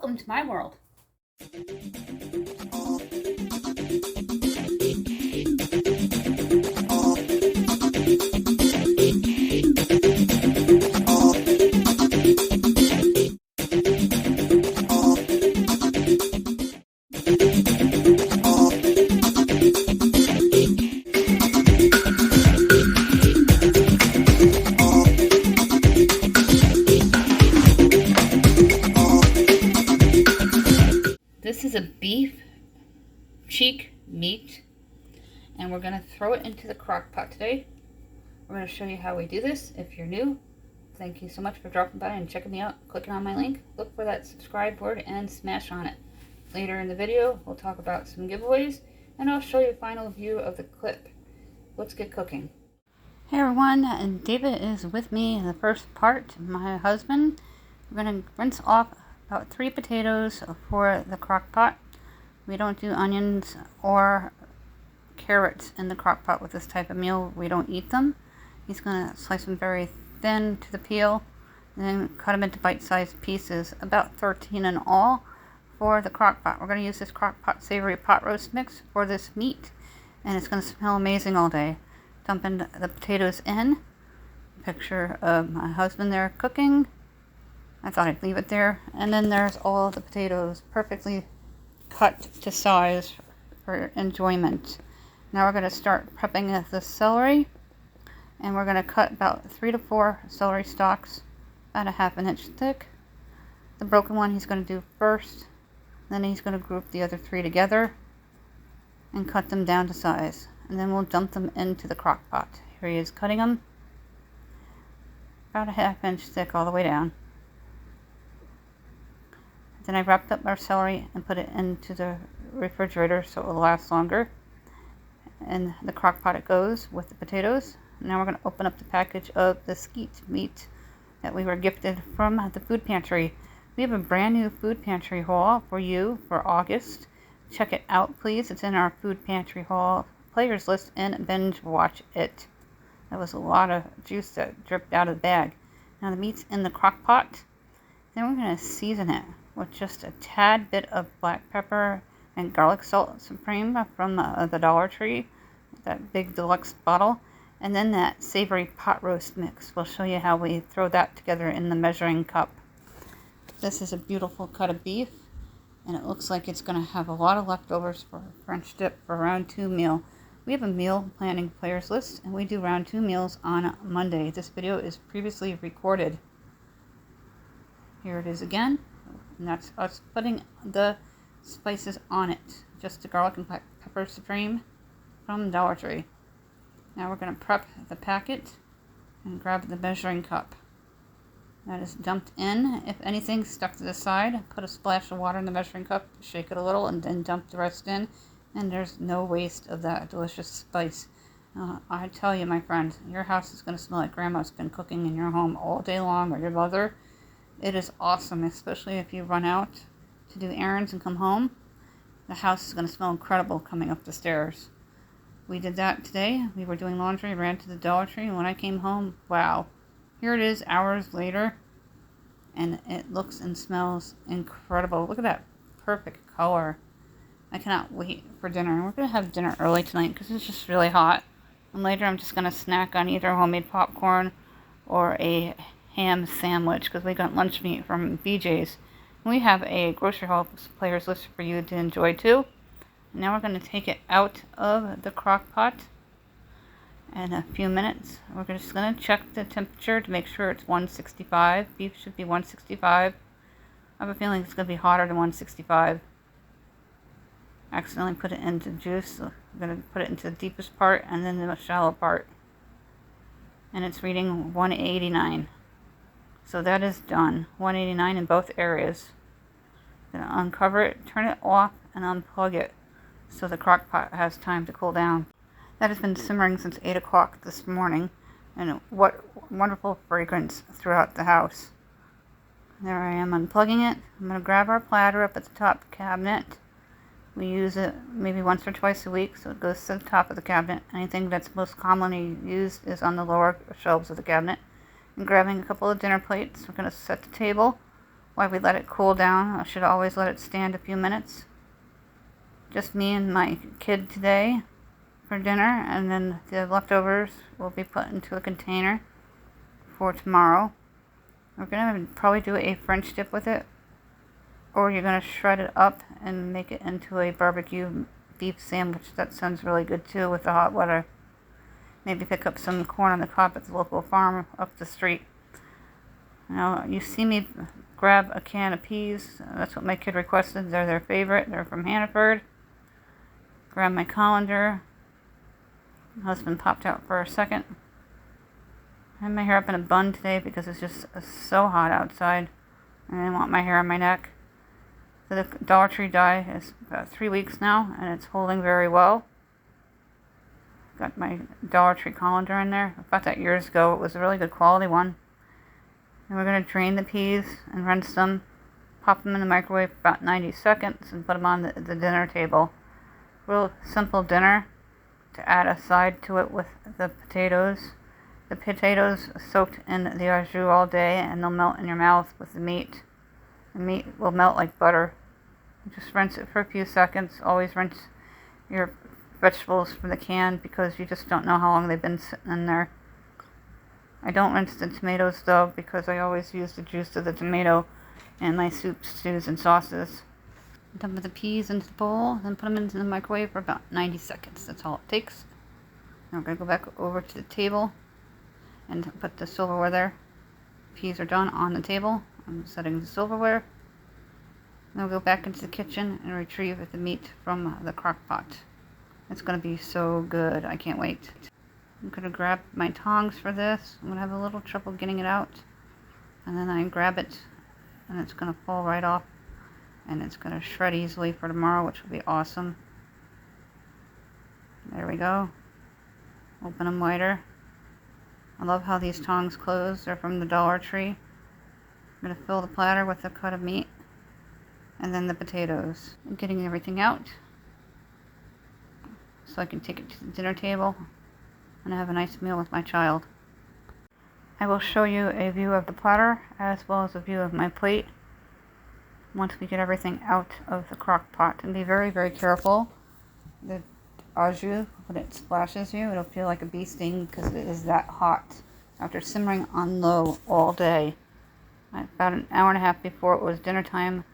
Welcome to my world. This is a beef cheek meat, and we're going to throw it into the crock pot today. We're going to show you how we do this. If you're new, thank you so much for dropping by and checking me out, clicking on my link. Look for that subscribe word and smash on it. Later in the video, we'll talk about some giveaways, and I'll show you a final view of the clip. Let's get cooking. Hey everyone, and David is with me in the first part, my husband. We're going to rinse off about 3 potatoes for the crock pot. We don't do onions or carrots in the crock pot with this type of meal. We don't eat them. He's going to slice them very thin to the peel and then cut them into bite-sized pieces, about 13 in all for the crock pot. We're going to use this crock pot savory pot roast mix for this meat, and it's going to smell amazing all day. Dumping the potatoes in. Picture of my husband there cooking. I thought I'd leave it there. And then there's all the potatoes perfectly cut to size for enjoyment. Now we're going to start prepping the celery. And we're going to cut about 3 to 4 celery stalks, about a ½ inch thick. The broken one he's going to do first. Then he's going to group the other 3 together and cut them down to size. And then we'll dump them into the crock pot. Here he is cutting them. About a ½ inch thick all the way down. Then I wrapped up our celery and put it into the refrigerator so it will last longer. In the crock pot it goes with the potatoes. Now we're going to open up the package of the skeet meat that we were gifted from the food pantry. We have a brand new food pantry haul for you for August. Check it out, please. It's in our food pantry haul players list and binge watch it. That was a lot of juice that dripped out of the bag. Now the meat's in the crock pot. Then we're going to season it with just a tad bit of black pepper and garlic salt supreme from the Dollar Tree, that big deluxe bottle, and then that savory pot roast mix. We'll show you how we throw that together in the measuring cup. This is a beautiful cut of beef, and it looks like it's going to have a lot of leftovers for French dip for round 2 meal. We have a meal planning players list, and we do round 2 meals on Monday. This video is previously recorded. Here it is again, and that's us putting the spices on it. Just the garlic and black pepper supreme from Dollar Tree. Now we're going to prep the packet and grab the measuring cup. That is dumped in. If anything stuck to the side, put a splash of water in the measuring cup, shake it a little, and then dump the rest in. And there's no waste of that delicious spice. I tell you, my friend, your house is going to smell like Grandma's been cooking in your home all day long, or your mother. It is awesome, especially if you run out to do errands and come home. The house is going to smell incredible coming up the stairs. We did that today. We were doing laundry, ran to the Dollar Tree, and when I came home, wow. Here it is hours later, and it looks and smells incredible. Look at that perfect color. I cannot wait for dinner. We're going to have dinner early tonight because it's just really hot. And later I'm just going to snack on either homemade popcorn or a ham sandwich because we got lunch meat from BJ's. We have a grocery haul players list for you to enjoy too. Now we're going to take it out of the crock pot. In a few minutes, we're just going to check the temperature to make sure it's 165. Beef should be 165. I have a feeling it's going to be hotter than 165. Accidentally put it into juice. So I'm going to put it into the deepest part and then the shallow part. And it's reading 189. So that is done. 189 in both areas. I'm going to uncover it, turn it off, and unplug it so the crock pot has time to cool down. That has been simmering since 8 o'clock this morning, and what wonderful fragrance throughout the house. There I am unplugging it. I'm going to grab our platter up at the top cabinet. We use it maybe once or twice a week, so it goes to the top of the cabinet. Anything that's most commonly used is on the lower shelves of the cabinet. And grabbing a couple of dinner plates, we're going to set the table while we let it cool down. I should always let it stand a few minutes. Just me and my kid today for dinner, and then the leftovers will be put into a container for tomorrow. We're going to probably do a French dip with it, or you're going to shred it up and make it into a barbecue beef sandwich. That sounds really good too with the hot weather. Maybe pick up some corn on the cob at the local farm up the street. Now, you see me grab a can of peas. That's what my kid requested. They're their favorite. They're from Hannaford. Grab my colander. My husband popped out for a second. I had my hair up in a bun today because it's just so hot outside. And I didn't want my hair on my neck. So the Dollar Tree dye is about 3 weeks now, and it's holding very well. Got my Dollar Tree colander in there. I bought that years ago. It was a really good quality one. And we're going to drain the peas and rinse them, pop them in the microwave for about 90 seconds, and put them on the dinner table. Real simple dinner to add a side to it with the potatoes. The potatoes soaked in the au jus all day, and they'll melt in your mouth with the meat. The meat will melt like butter. Just rinse it for a few seconds. Always rinse your vegetables from the can because you just don't know how long they've been sitting in there. I don't rinse the tomatoes though because I always use the juice of the tomato in my soups, stews, and sauces. Dump the peas into the bowl, then put them into the microwave for about 90 seconds. That's all it takes. Now we're going to go back over to the table and put the silverware there. Peas are done on the table. I'm setting the silverware. Then we'll go back into the kitchen and retrieve the meat from the crock pot. It's going to be so good. I can't wait. I'm going to grab my tongs for this. I'm going to have a little trouble getting it out. And then I grab it and it's going to fall right off. And it's going to shred easily for tomorrow, which will be awesome. There we go. Open them wider. I love how these tongs close. They're from the Dollar Tree. I'm going to fill the platter with a cut of meat. And then the potatoes. I'm getting everything out so I can take it to the dinner table and have a nice meal with my child. I will show you a view of the platter as well as a view of my plate once we get everything out of the crock pot. And be very, very careful. The au jus, when it splashes you, it'll feel like a bee sting because it is that hot. After simmering on low all day, about an hour and a half before it was dinner time,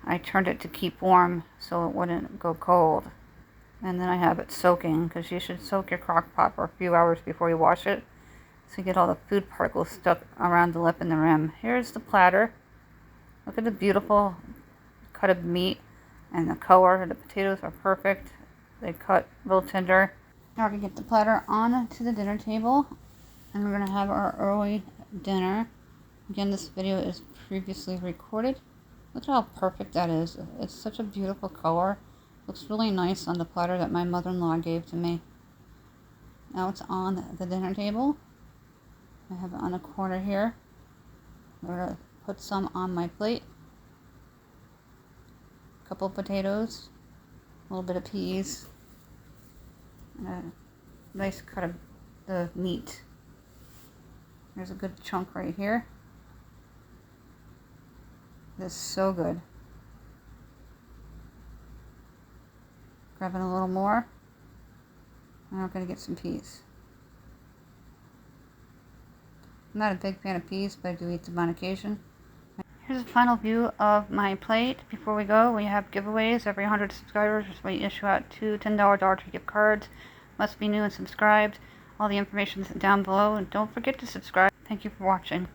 I turned it to keep warm so it wouldn't go cold. And then I have it soaking, because you should soak your crock pot for a few hours before you wash it, so you get all the food particles stuck around the lip and the rim. Here's the platter. Look at the beautiful cut of meat and the color. The potatoes are perfect. They cut real tender. Now we're going to get the platter on to the dinner table, and we're going to have our early dinner. Again, this video is previously recorded. Look how perfect that is. It's such a beautiful color. Looks really nice on the platter that my mother-in-law gave to me. Now it's on the dinner table. I have it on a corner here. I'm going to put some on my plate. A couple of potatoes. A little bit of peas. And a nice cut of the meat. There's a good chunk right here. This is so good. Grabbing a little more. And I'm going to get some peas. I'm not a big fan of peas, but I do eat them on occasion. Here's a final view of my plate. Before we go, we have giveaways. Every 100 subscribers, we issue out 2 $10 Dollar Tree gift cards. Must be new and subscribed. All the information is down below. And don't forget to subscribe. Thank you for watching.